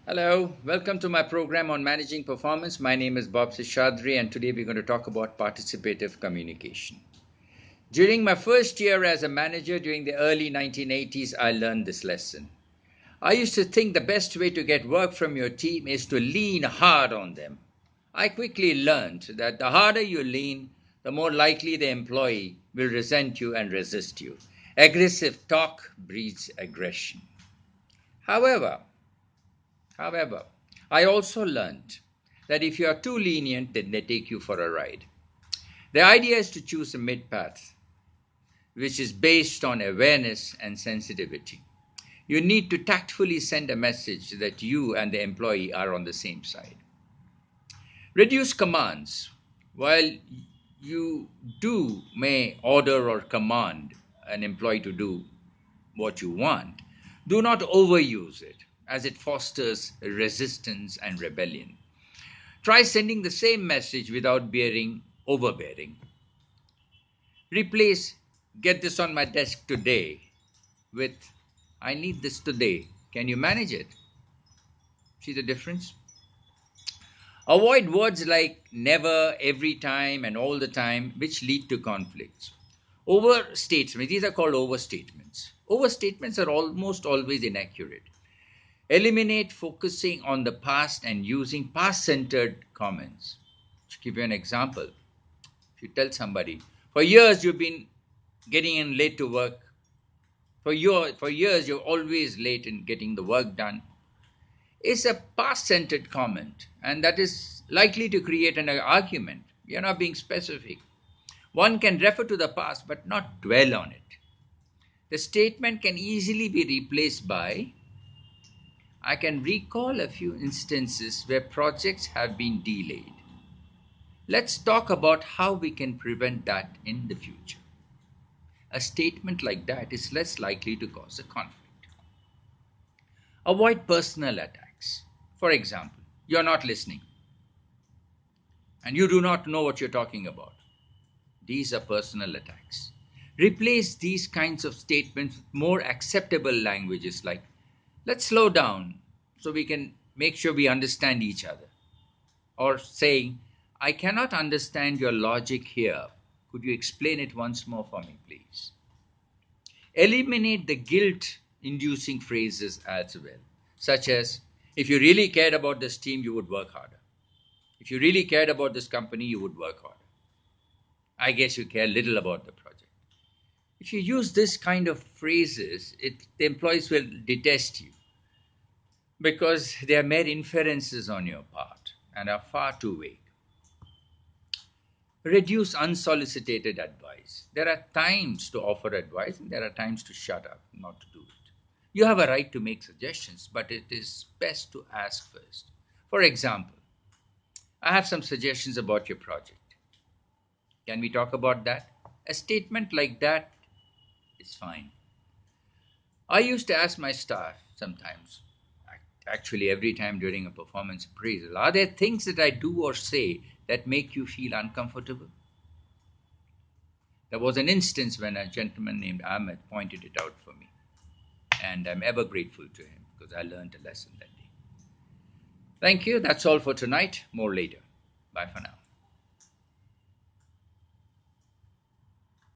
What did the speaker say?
Hello, welcome to my program on managing performance. My name is Bob Seshadri, and today we're going to talk about participative communication. During my first year as a manager during the early 1980s, I learned this lesson. I used to think the best way to get work from your team is to lean hard on them. I quickly learned that the harder you lean, the more likely the employee will resent you and resist you. Aggressive talk breeds aggression. However, However, I also learned that if you are too lenient, then they take you for a ride. The idea is to choose a mid path, which is based on awareness and sensitivity. You need to tactfully send a message that you and the employee are on the same side. Reduce commands. While you may order or command an employee to do what you want, do not overuse it as it fosters resistance and rebellion. Try sending the same message without being overbearing. Replace "get this on my desk today" with "I need this today. Can you manage it?" See the difference? Avoid words like never, every time, and all the time, which lead to conflicts. Overstatements, these are called overstatements. Overstatements are almost always inaccurate. Eliminate focusing on the past and using past centered comments. To give you an example, if you tell somebody, for years you've been getting in late to work, for years you're always late in getting the work done, is a past centered comment, and that is likely to create an argument. You're not being specific. One can refer to the past but not dwell on it. The statement can easily be replaced by I can recall a few instances where projects have been delayed. Let's talk about how we can prevent that in the future. A statement like that is less likely to cause a conflict. Avoid personal attacks. For example, you're not listening and you do not know what you're talking about. These are personal attacks. Replace these kinds of statements with more acceptable languages like, let's slow down so we can make sure we understand each other. Or saying, I cannot understand your logic here. Could you explain it once more for me, please? Eliminate the guilt inducing phrases as well, such as, if you really cared about this team, you would work harder. If you really cared about this company, you would work harder. I guess you care little about the project. If you use this kind of phrases, the employees will detest you because they are mere inferences on your part and are far too vague. Reduce unsolicited advice. There are times to offer advice and there are times to shut up, not to do it. You have a right to make suggestions, but it is best to ask first. For example, I have some suggestions about your project. Can we talk about that? A statement like that is fine. I used to ask my staff sometimes, actually every time during a performance appraisal, are there things that I do or say that make you feel uncomfortable? There was an instance when a gentleman named Ahmed pointed it out for me, and I'm ever grateful to him because I learned a lesson that day. Thank you. That's all for tonight. More later. Bye for now.